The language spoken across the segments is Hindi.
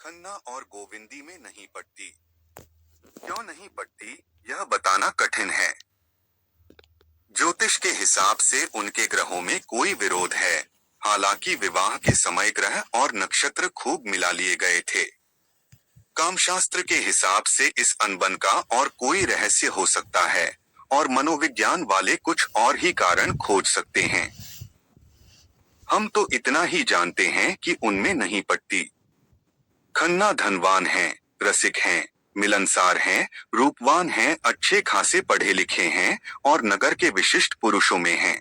खन्ना और गोविंदी में नहीं पटती। क्यों नहीं पटती, यह बताना कठिन है। ज्योतिष के हिसाब से उनके ग्रहों में कोई विरोध है। हालांकि विवाह के समय ग्रह और नक्षत्र खूब मिला लिए गए थे। कामशास्त्र के हिसाब से इस अनबन का और कोई रहस्य हो सकता है, और मनोविज्ञान वाले कुछ और ही कारण खोज सकते हैं। हम तो इतना ही जानते हैं कि उनमें नहीं पटती। खन्ना धनवान हैं, रसिक हैं, मिलनसार हैं, रूपवान हैं, अच्छे खासे पढ़े लिखे हैं और नगर के विशिष्ट पुरुषों में हैं।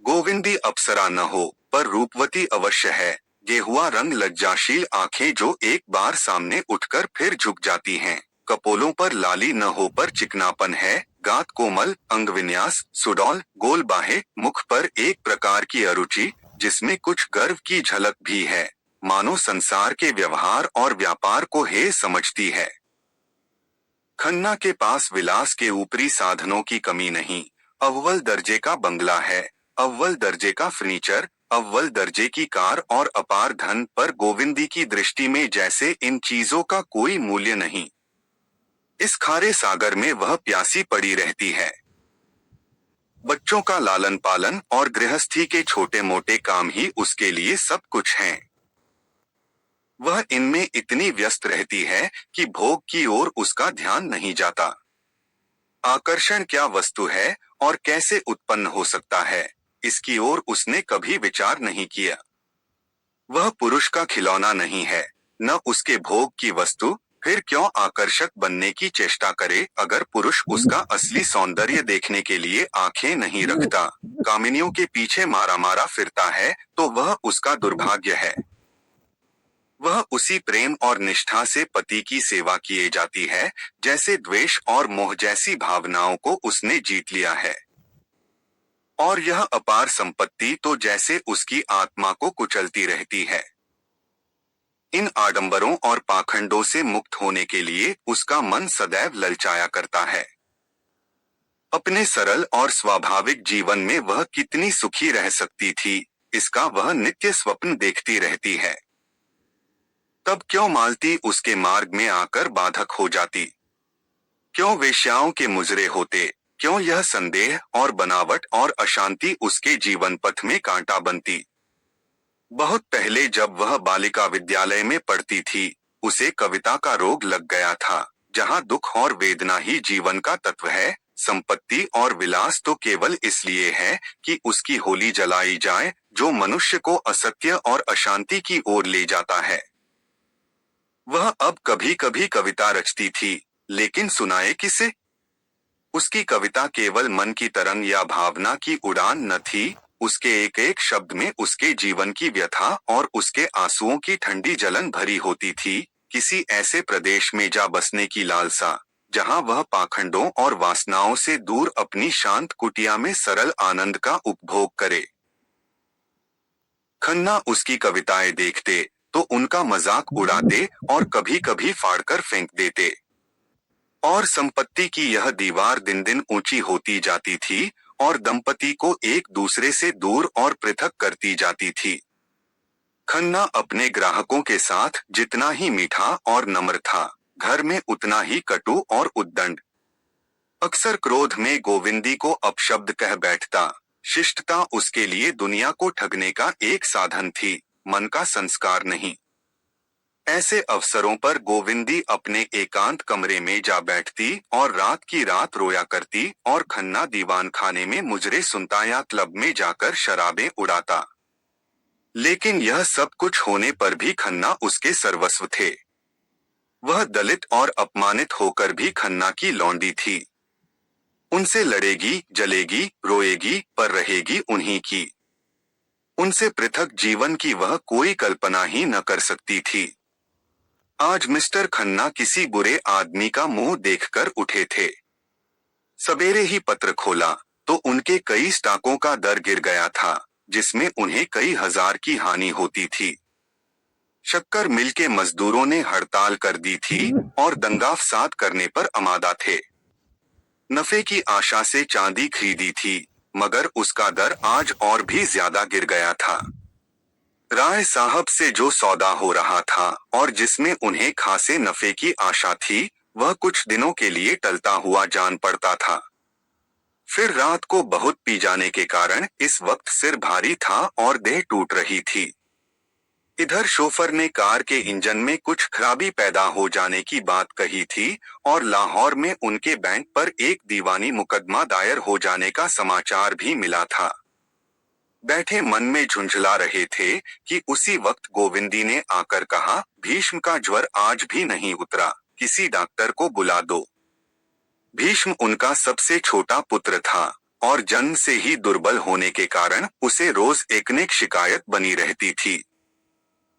गोविंदी अप्सरा न हो, पर रूपवती अवश्य है। गेहुआ रंग, लज्जाशील आंखें जो एक बार सामने उठकर फिर झुक जाती हैं। कपोलों पर लाली न हो पर चिकनापन है। गात कोमल, अंग विन्यास सुडौल, गोल बाहें, मुख पर एक प्रकार की अरुचि जिसमें कुछ गर्व की झलक भी है। मानो संसार के व्यवहार और व्यापार को हे समझती है। खन्ना के पास विलास के ऊपरी साधनों की कमी नहीं। अव्वल दर्जे का बंगला है, अव्वल दर्जे का फर्नीचर, अव्वल दर्जे की कार और अपार धन, पर गोविंदी की दृष्टि में जैसे इन चीजों का कोई मूल्य नहीं। इस खारे सागर में वह प्यासी पड़ी रहती है। बच्चों का लालन पालन और गृहस्थी के छोटे मोटे काम ही उसके लिए सब कुछ हैं। वह इनमें इतनी व्यस्त रहती है कि भोग की ओर उसका ध्यान नहीं जाता। आकर्षण क्या वस्तु है और कैसे उत्पन्न हो सकता है, इसकी ओर उसने कभी विचार नहीं किया। वह पुरुष का खिलौना नहीं है, न उसके भोग की वस्तु, फिर क्यों आकर्षक बनने की चेष्टा करे। अगर पुरुष उसका असली सौंदर्य देखने के लिए आंखें नहीं रखता, कामिनियों के पीछे मारा मारा फिरता है, तो वह उसका दुर्भाग्य है। वह उसी प्रेम और निष्ठा से पति की सेवा किए जाती है, जैसे द्वेष और मोह जैसी भावनाओं को उसने जीत लिया है। और यह अपार संपत्ति तो जैसे उसकी आत्मा को कुचलती रहती है। इन आडंबरों और पाखंडों से मुक्त होने के लिए उसका मन सदैव ललचाया करता है। अपने सरल और स्वाभाविक जीवन में वह कितनी सुखी रह सकती थी, इसका वह नित्य स्वप्न देखती रहती है। तब क्यों मालती उसके मार्ग में आकर बाधक हो जाती? क्यों वेश्याओं के मुजरे होते? क्यों यह संदेह और बनावट और अशांति उसके जीवन पथ में कांटा बनती? बहुत पहले जब वह बालिका विद्यालय में पढ़ती थी, उसे कविता का रोग लग गया था, जहाँ दुख और वेदना ही जीवन का तत्व है। संपत्ति और विलास तो केवल इसलिए है कि उसकी होली जलाई जाए, जो मनुष्य को असत्य और अशांति की ओर ले जाता है। वह अब कभी कभी कविता रचती थी, लेकिन सुनाए किसे? उसकी कविता केवल मन की तरंग या भावना की उड़ान न थी, उसके एक एक शब्द में उसके जीवन की व्यथा और उसके आंसुओं की ठंडी जलन भरी होती थी। किसी ऐसे प्रदेश में जा बसने की लालसा, जहां वह पाखंडों और वासनाओं से दूर अपनी शांत कुटिया में सरल आनंद का उपभोग करे। खन्ना उसकी कविताएं देखते तो उनका मजाक उड़ाते और कभी कभी फाड़कर फेंक देते। और संपत्ति की यह दीवार दिन दिन ऊंची होती जाती थी और दंपति को एक दूसरे से दूर और पृथक करती जाती थी। खन्ना अपने ग्राहकों के साथ जितना ही मीठा और नम्र था, घर में उतना ही कटु और उद्दंड। अक्सर क्रोध में गोविंदी को अपशब्द कह बैठता। शिष्टता उसके लिए दुनिया को ठगने का एक साधन थी, मन का संस्कार नहीं। ऐसे अवसरों पर गोविंदी अपने एकांत कमरे में जा बैठती और रात की रात रोया करती, और खन्ना दीवान खाने में मुजरे सुनता या क्लब में जाकर शराबें उड़ाता। लेकिन यह सब कुछ होने पर भी खन्ना उसके सर्वस्व थे। वह दलित और अपमानित होकर भी खन्ना की लौंडी थी। उनसे लड़ेगी, जलेगी, रोएगी, पर रहेगी उन्हीं की। उनसे पृथक जीवन की वह कोई कल्पना ही न कर सकती थी। आज मिस्टर खन्ना किसी बुरे आदमी का मुंह देखकर उठे थे। सवेरे ही पत्र खोला तो उनके कई स्टॉकों का दर गिर गया था, जिसमें उन्हें कई हजार की हानि होती थी। शक्कर मिल के मजदूरों ने हड़ताल कर दी थी और दंगा फसाद करने पर आमादा थे। नफे की आशा से चांदी खरीदी थी, मगर उसका दर आज और भी ज्यादा गिर गया था। राय साहब से जो सौदा हो रहा था और जिसमें उन्हें खासे नफे की आशा थी, वह कुछ दिनों के लिए टलता हुआ जान पड़ता था। फिर रात को बहुत पी जाने के कारण इस वक्त सिर भारी था और देह टूट रही थी। इधर शोफर ने कार के इंजन में कुछ खराबी पैदा हो जाने की बात कही थी और लाहौर में उनके बैंक पर एक दीवानी मुकदमा दायर हो जाने का समाचार भी मिला था। बैठे मन में झुंझला रहे थे कि उसी वक्त गोविंदी ने आकर कहा, भीष्म का ज्वर आज भी नहीं उतरा, किसी डॉक्टर को बुला दो। भीष्म उनका सबसे छोटा पुत्र था और जन्म से ही दुर्बल होने के कारण उसे रोज एक न एक शिकायत बनी रहती थी।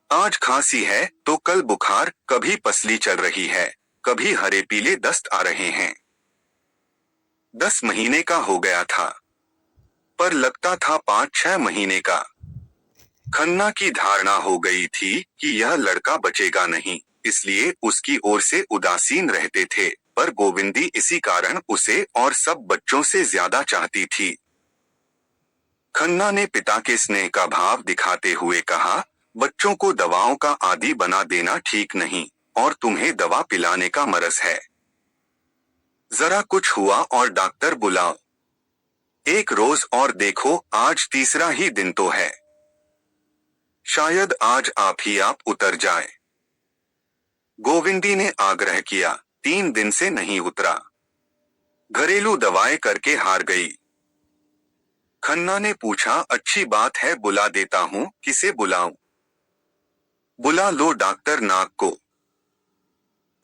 आज खांसी है तो कल बुखार, कभी पसली चल रही है, कभी हरे पीले दस्त आ रहे हैं। 10 महीने का हो गया था, पर लगता था 5-6 महीने का। खन्ना की धारणा हो गई थी कि यह लड़का बचेगा नहीं, इसलिए उसकी ओर से उदासीन रहते थे, पर गोविंदी इसी कारण उसे और सब बच्चों से ज्यादा चाहती थी। खन्ना ने पिता के स्नेह का भाव दिखाते हुए कहा, बच्चों को दवाओं का आदी बना देना ठीक नहीं, और तुम्हें दवा पिलाने का मरज है। जरा कुछ हुआ और डॉक्टर बुलाओ। एक रोज और देखो, आज तीसरा ही दिन तो है। शायद आज आप उतर जाए। गोविंदी ने आग्रह किया, 3 दिन से नहीं उतरा। घरेलू दवाएं करके हार गई। खन्ना ने पूछा, अच्छी बात है, बुला देता हूँ, किसे बुलाऊं? बुला लो डॉक्टर नाग को।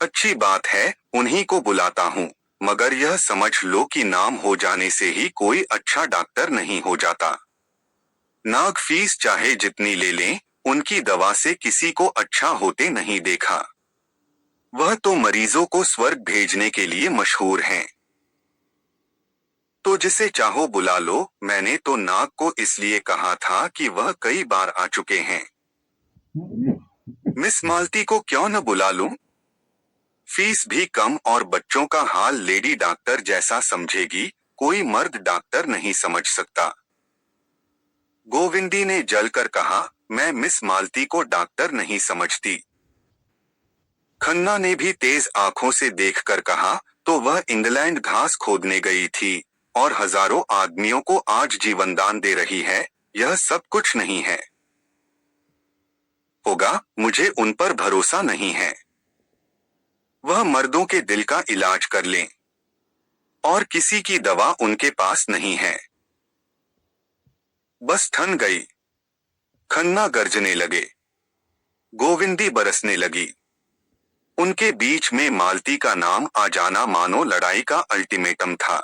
अच्छी बात है, उन्हीं को बुलाता हूँ, मगर यह समझ लो कि नाम हो जाने से ही कोई अच्छा डॉक्टर नहीं हो जाता। नाग फीस चाहे जितनी ले लें, उनकी दवा से किसी को अच्छा होते नहीं देखा। वह तो मरीजों को स्वर्ग भेजने के लिए मशहूर हैं। तो जिसे चाहो बुला लो, मैंने तो नाग को इसलिए कहा था कि वह कई बार आ चुके हैं। मिस मालती को क्यों न बुला लूं? फीस भी कम और बच्चों का हाल लेडी डॉक्टर जैसा समझेगी, कोई मर्द डॉक्टर नहीं समझ सकता। गोविंदी ने जलकर कहा, मैं मिस मालती को डॉक्टर नहीं समझती। खन्ना ने भी तेज आंखों से देखकर कहा, तो वह इंग्लैंड घास खोदने गई थी और हजारों आदमियों को आज जीवनदान दे रही है, यह सब कुछ नहीं है। होगा, मुझे उन पर भरोसा नहीं है। वह मर्दों के दिल का इलाज कर लें, और किसी की दवा उनके पास नहीं है। बस ठन गई। खन्ना गरजने लगे, गोविंदी बरसने लगी। उनके बीच में मालती का नाम आ जाना मानो लड़ाई का अल्टीमेटम था।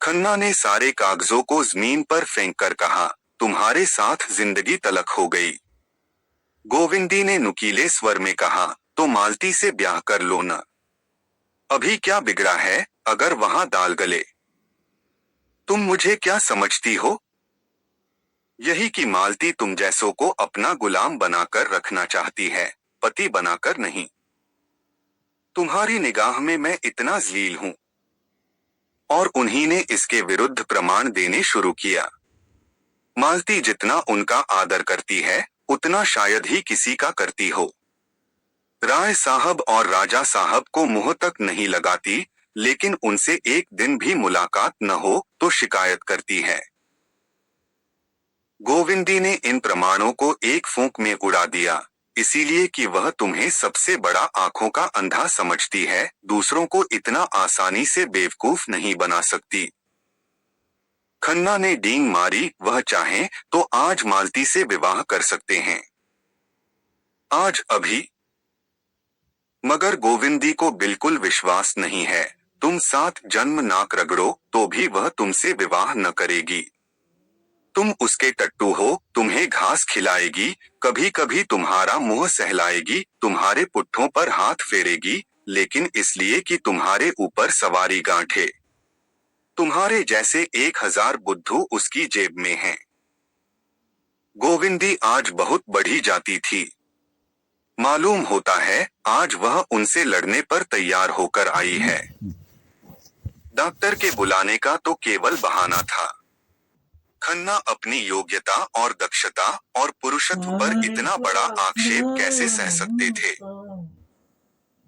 खन्ना ने सारे कागजों को जमीन पर फेंक कर कहा, तुम्हारे साथ जिंदगी तलक हो गई। गोविंदी ने नुकीले स्वर में कहा, तो मालती से ब्याह कर लो न। अभी क्या बिगड़ा है, अगर वहां दाल गले। तुम मुझे क्या समझती हो? यही कि मालती तुम जैसों को अपना गुलाम बनाकर रखना चाहती है, पति बनाकर नहीं। तुम्हारी निगाह में मैं इतना जलील हूं। और उन्हीं ने इसके विरुद्ध प्रमाण देने शुरू किया। मालती जितना उनका आदर करती है, उतना शायद ही किसी का करती हो। राय साहब और राजा साहब को मुंह तक नहीं लगाती, लेकिन उनसे एक दिन भी मुलाकात न हो तो शिकायत करती है। गोविंदी ने इन प्रमाणों को एक फूंक में उड़ा दिया, इसीलिए कि वह तुम्हें सबसे बड़ा आंखों का अंधा समझती है, दूसरों को इतना आसानी से बेवकूफ नहीं बना सकती। खन्ना ने डींग मारी, वह चाहें तो आज मालती से विवाह कर सकते हैं। आज अभी। मगर गोविंदी को बिल्कुल विश्वास नहीं है, तुम 7 जन्म नाक रगड़ो तो भी वह तुमसे विवाह न करेगी। तुम उसके टट्टू हो, तुम्हें घास खिलाएगी, कभी कभी तुम्हारा मुंह सहलाएगी, तुम्हारे पुट्ठों पर हाथ फेरेगी, लेकिन इसलिए कि तुम्हारे ऊपर सवारी गांठे। तुम्हारे जैसे 1000 बुद्धू उसकी जेब में हैं। गोविंदी आज बहुत बढ़ी जाती थी। मालूम होता है, आज वह उनसे लड़ने पर तैयार होकर आई है। डॉक्टर के बुलाने का तो केवल बहाना था। खन्ना अपनी योग्यता और दक्षता और पुरुषत्व पर इतना बड़ा आक्षेप कैसे सह सकते थे?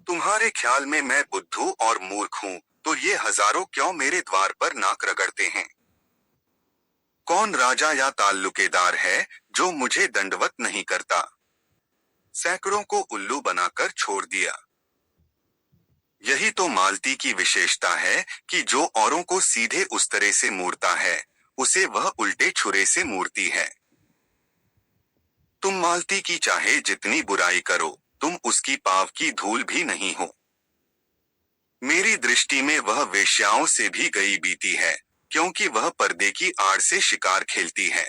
तुम्हारे ख्याल में मैं बुद्धू और मूर्ख हूँ, तो ये हजारों क्यों मेरे द्वार पर नाक रगड़ते हैं? कौन राजा या ताल्लुकेदार है जो मुझे दंडवत नहीं करता? सैकड़ों को उल्लू बनाकर छोड़ दिया। यही तो मालती की विशेषता है कि जो औरों को सीधे उस्तरे से मूरता है, उसे वह उल्टे छुरे से मूरती है। तुम मालती की चाहे जितनी बुराई करो, तुम उसकी पाँव की धूल भी नहीं हो। मेरी दृष्टि में वह वेश्याओं से भी गई बीती है, क्योंकि वह पर्दे की आड़ से शिकार खेलती है।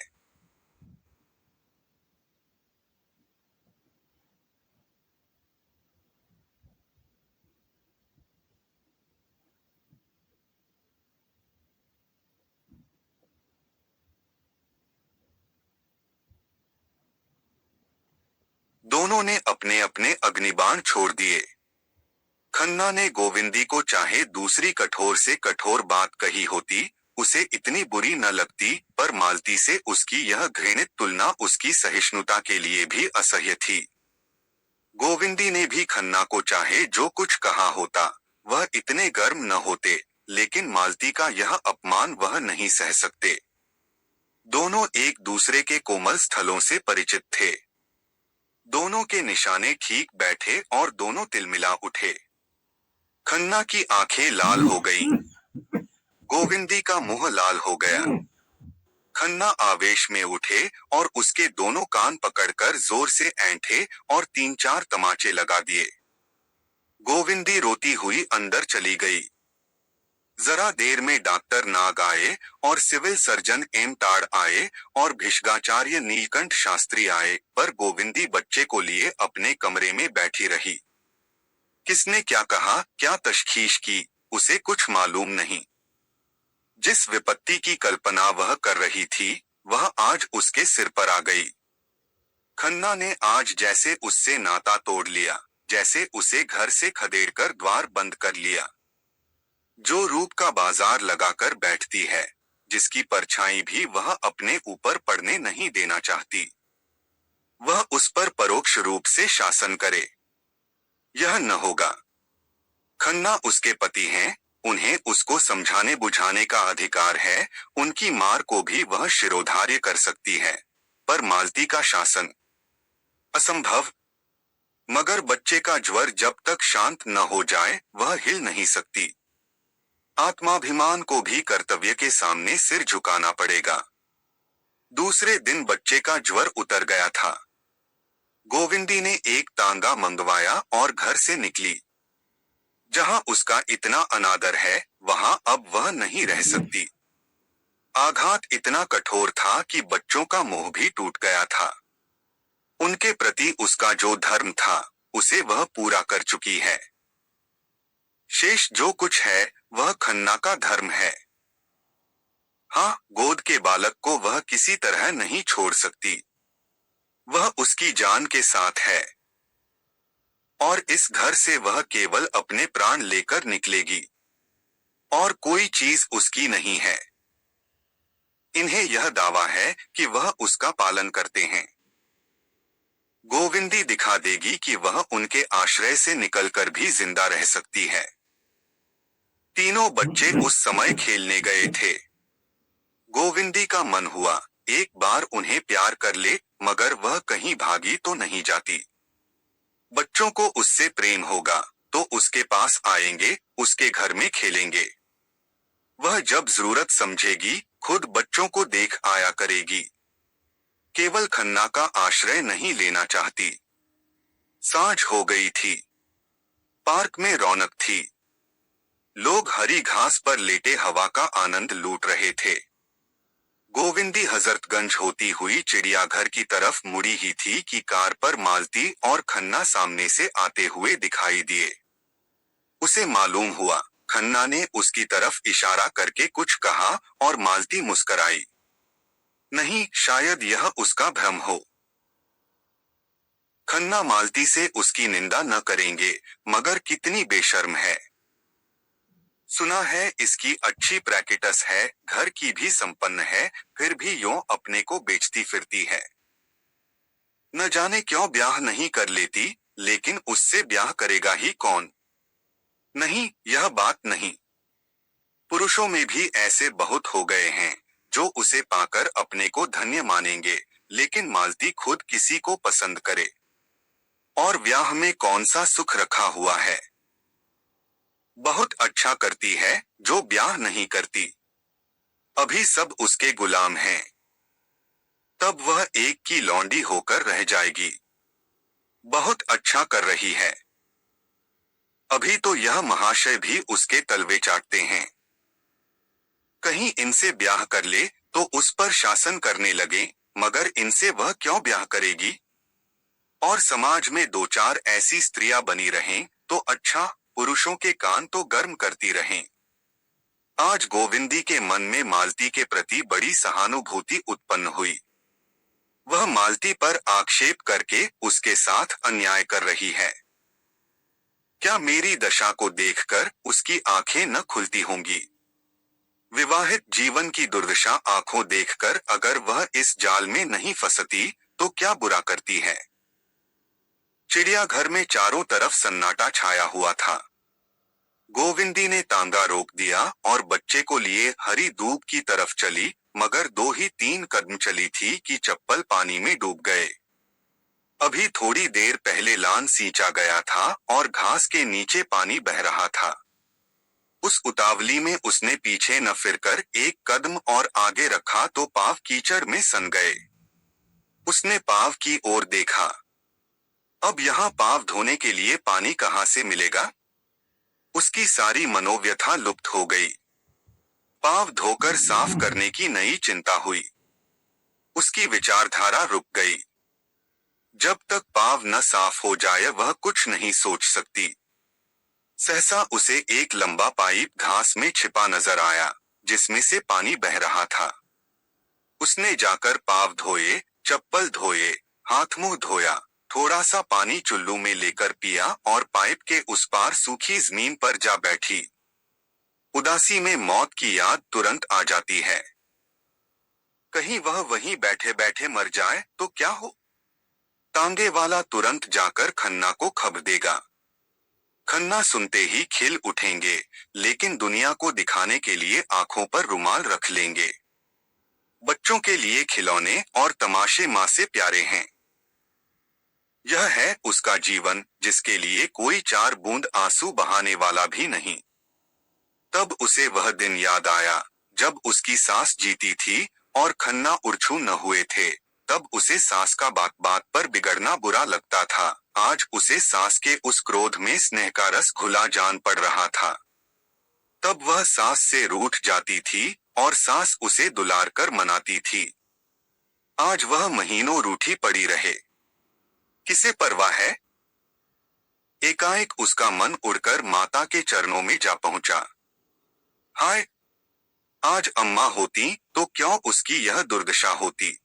दोनों ने अपने अपने अग्निबाण छोड़ दिए। खन्ना ने गोविंदी को चाहे दूसरी कठोर से कठोर बात कही होती, उसे इतनी बुरी न लगती, पर मालती से उसकी यह घृणित तुलना उसकी सहिष्णुता के लिए भी असह्य थी। गोविंदी ने भी खन्ना को चाहे जो कुछ कहा होता, वह इतने गर्म न होते, लेकिन मालती का यह अपमान वह नहीं सह सकते। दोनों एक दूसरे के कोमल स्थलों से परिचित थे। दोनों के निशाने ठीक बैठे और दोनों तिलमिला उठे। खन्ना की आंखें लाल हो गईं। गोविंदी का मुंह लाल हो गया। खन्ना आवेश में उठे और उसके दोनों कान पकड़कर जोर से ऐंठे और 3-4 तमाचे लगा दिए। गोविंदी रोती हुई अंदर चली गई। जरा देर में डॉक्टर नाग आए और सिविल सर्जन एम ताड़ आए और भिषगाचार्य नीलकंठ शास्त्री आए, पर गोविंदी बच्चे को लिए अपने कमरे में बैठी रही। किसने क्या कहा, क्या तशखीश की, उसे कुछ मालूम नहीं। जिस विपत्ति की कल्पना वह कर रही थी, वह आज उसके सिर पर आ गई। खन्ना ने आज जैसे उससे नाता तोड़ लिया, जैसे उसे घर से खदेड़कर द्वार बंद कर लिया। जो रूप का बाजार लगाकर बैठती है, जिसकी परछाई भी वह अपने ऊपर पड़ने नहीं देना चाहती, वह उस पर परोक्ष रूप से शासन करे। यह न होगा। खन्ना उसके पति हैं, उन्हें उसको समझाने बुझाने का अधिकार है, उनकी मार को भी वह शिरोधार्य कर सकती है, पर मालती का शासन असंभव। मगर बच्चे का ज्वर जब तक शांत न हो जाए, वह हिल नहीं सकती। आत्माभिमान को भी कर्तव्य के सामने सिर झुकाना पड़ेगा। दूसरे दिन बच्चे का ज्वर उतर गया था। गोविंदी ने एक तांगा मंगवाया और घर से निकली। जहां उसका इतना अनादर है, वहां अब वह नहीं रह सकती। आघात इतना कठोर था कि बच्चों का मोह भी टूट गया था। उनके प्रति उसका जो धर्म था, उसे वह पूरा कर चुकी है। शेष जो कुछ है, वह खन्ना का धर्म है। हाँ, गोद के बालक को वह किसी तरह नहीं छोड़ सकती। वह उसकी जान के साथ है। और इस घर से वह केवल अपने प्राण लेकर निकलेगी। और कोई चीज उसकी नहीं है। इन्हें यह दावा है कि वह उसका पालन करते हैं। गोविंदी दिखा देगी कि वह उनके आश्रय से निकलकर भी जिंदा रह सकती है। तीनों बच्चे उस समय खेलने गए थे। गोविंदी का मन हुआ, एक बार उन्हें प्यार कर ले, मगर वह कहीं भागी तो नहीं जाती। बच्चों को उससे प्रेम होगा, तो उसके पास आएंगे, उसके घर में खेलेंगे। वह जब जरूरत समझेगी, खुद बच्चों को देख आया करेगी। केवल खन्ना का आश्रय नहीं लेना चाहती। सांझ हो गई थी। पार्क में रौनक थी। लोग हरी घास पर लेटे हवा का आनंद लूट रहे थे। गोविंदी हजरतगंज होती हुई चिड़ियाघर की तरफ मुड़ी ही थी कि कार पर मालती और खन्ना सामने से आते हुए दिखाई दिए। उसे मालूम हुआ, खन्ना ने उसकी तरफ इशारा करके कुछ कहा और मालती मुस्कराई। नहीं, शायद यह उसका भ्रम हो। खन्ना मालती से उसकी निंदा न करेंगे, मगर कितनी बेशर्म है। सुना है इसकी अच्छी प्रैक्टिस है, घर की भी संपन्न है, फिर भी यूं अपने को बेचती फिरती है। न जाने क्यों ब्याह नहीं कर लेती, लेकिन उससे ब्याह करेगा ही कौन? नहीं, यह बात नहीं। पुरुषों में भी ऐसे बहुत हो गए हैं जो उसे पाकर अपने को धन्य मानेंगे, लेकिन मालती खुद किसी को पसंद करे। और ब्याह में कौन सा सुख रखा हुआ है? बहुत अच्छा करती है जो ब्याह नहीं करती। अभी सब उसके गुलाम हैं। तब वह एक की लौंडी होकर रह जाएगी। बहुत अच्छा कर रही है। अभी तो यह महाशय भी उसके तलवे चाटते हैं। कहीं इनसे ब्याह कर ले तो उस पर शासन करने लगे, मगर इनसे वह क्यों ब्याह करेगी? और समाज में दो चार ऐसी स्त्रियां बनी रहें तो अच्छा, पुरुषों के कान तो गर्म करती रहें। आज गोविंदी के मन में मालती के प्रति बड़ी सहानुभूति उत्पन्न हुई। वह मालती पर आक्षेप करके उसके साथ अन्याय कर रही है। क्या मेरी दशा को देखकर उसकी आंखें न खुलती होंगी? विवाहित जीवन की दुर्दशा आंखों देखकर अगर वह इस जाल में नहीं फंसती तो क्या बुरा करती है? चिड़ियाघर में चारों तरफ सन्नाटा छाया हुआ था। गोविंदी ने तांगा रोक दिया और बच्चे को लिए हरी दूब की तरफ चली, मगर 2 ही 3 कदम चली थी कि चप्पल पानी में डूब गए। अभी थोड़ी देर पहले लान सींचा गया था और घास के नीचे पानी बह रहा था। उस उतावली में उसने पीछे न फिरकर एक कदम और आगे रखा तो पांव कीचड़ में सन गए। उसने पांव की ओर देखा। अब यहाँ पांव धोने के लिए पानी कहाँ से मिलेगा? उसकी सारी मनोव्यथा लुप्त हो गई। पांव धोकर साफ करने की नई चिंता हुई। उसकी विचारधारा रुक गई। जब तक पांव न साफ हो जाए वह कुछ नहीं सोच सकती। सहसा उसे एक लंबा पाइप घास में छिपा नजर आया, जिसमें से पानी बह रहा था। उसने जाकर पांव धोए, चप्पल धोए, हाथ मुंह धोया, थोड़ा सा पानी चुल्लू में लेकर पिया और पाइप के उस पार सूखी जमीन पर जा बैठी। उदासी में मौत की याद तुरंत आ जाती है। कहीं वह वहीं बैठे बैठे मर जाए तो क्या हो? तांगे वाला तुरंत जाकर खन्ना को खबर देगा। खन्ना सुनते ही खिल उठेंगे, लेकिन दुनिया को दिखाने के लिए आंखों पर रुमाल रख लेंगे। बच्चों के लिए खिलौने और तमाशे मां से प्यारे हैं। यह है उसका जीवन, जिसके लिए कोई 4 बूंद आंसू बहाने वाला भी नहीं। तब उसे वह दिन याद आया जब उसकी सास जीती थी और खन्ना उर्छू न हुए थे। तब उसे सास का बात बात पर बिगड़ना बुरा लगता था। आज उसे सास के उस क्रोध में स्नेह का रस घुला जान पड़ रहा था। तब वह सास से रूठ जाती थी और सास उसे दुलार कर मनाती थी। आज वह महीनों रूठी पड़ी रहे। किसे परवाह है? एकाएक उसका मन उड़कर माता के चरणों में जा पहुंचा। हाय! आज अम्मा होती तो क्यों उसकी यह दुर्दशा होती।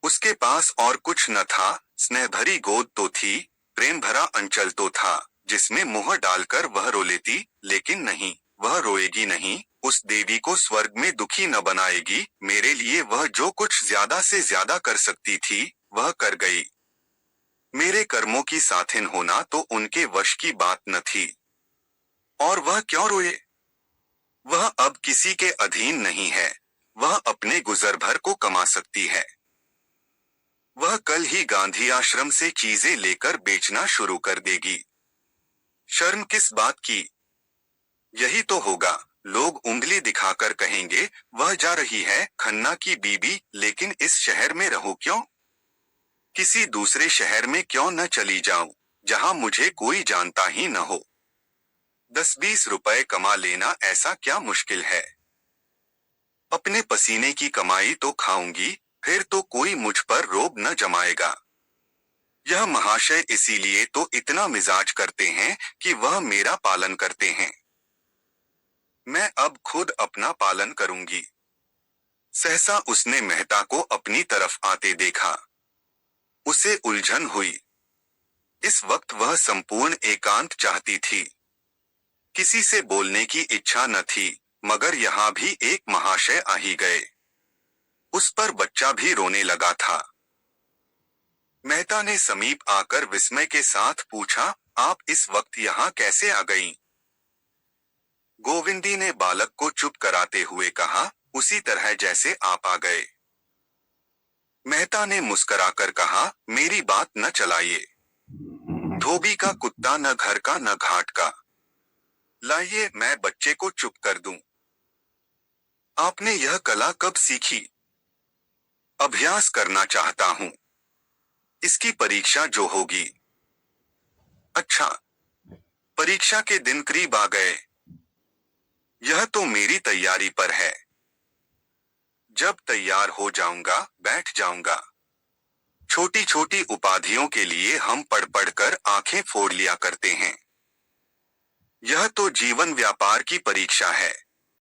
उसके पास और कुछ न था, स्नेह भरी गोद तो थी, प्रेम भरा अंचल तो था, जिसमें मुंह डालकर वह रो लेती, लेकिन नहीं, वह रोएगी नहीं। उस देवी को स्वर्ग में दुखी न बनाएगी। मेरे लिए वह जो कुछ ज्यादा से ज्यादा कर सकती थी, वह कर गई। मेरे कर्मों की साथिन होना तो उनके वश की बात न थी। और वह क्यों रोए? वह अब किसी के अधीन नहीं है। वह अपने गुजर भर को कमा सकती है। वह कल ही गांधी आश्रम से चीजें लेकर बेचना शुरू कर देगी। शर्म किस बात की? यही तो होगा, लोग उंगली दिखाकर कहेंगे वह जा रही है खन्ना की बीबी, लेकिन इस शहर में रहूं क्यों? किसी दूसरे शहर में क्यों न चली जाऊं, जहां मुझे कोई जानता ही न हो। 10-20 रुपए कमा लेना ऐसा क्या मुश्किल है? अपने पसीने की कमाई तो खाऊंगी, फिर तो कोई मुझ पर रोब न जमाएगा। यह महाशय इसीलिए तो इतना मिजाज करते हैं कि वह मेरा पालन करते हैं। मैं अब खुद अपना पालन करूंगी। सहसा उसने मेहता को अपनी तरफ आते देखा। उसे उलझन हुई। इस वक्त वह संपूर्ण एकांत चाहती थी। किसी से बोलने की इच्छा न थी, मगर यहाँ भी एक महाशय आ ही गए। उस पर बच्चा भी रोने लगा था। मेहता ने समीप आकर विस्मय के साथ पूछा, आप इस वक्त यहाँ कैसे आ गईं? गोविंदी ने बालक को चुप कराते हुए कहा, उसी तरह जैसे आप आ गए। मेहता ने मुस्कराकर कहा, मेरी बात न चलाइए। धोबी का कुत्ता न घर का न घाट का। लाइए मैं बच्चे को चुप कर दूं। आपने यह कला कब सीखी? अभ्यास करना चाहता हूं। इसकी परीक्षा जो होगी। अच्छा, परीक्षा के दिन करीब आ गए। यह तो मेरी तैयारी पर है। जब तैयार हो जाऊंगा, बैठ जाऊंगा। छोटी छोटी उपाधियों के लिए हम पढ़ पढ़ कर आंखें फोड़ लिया करते हैं। यह तो जीवन व्यापार की परीक्षा है।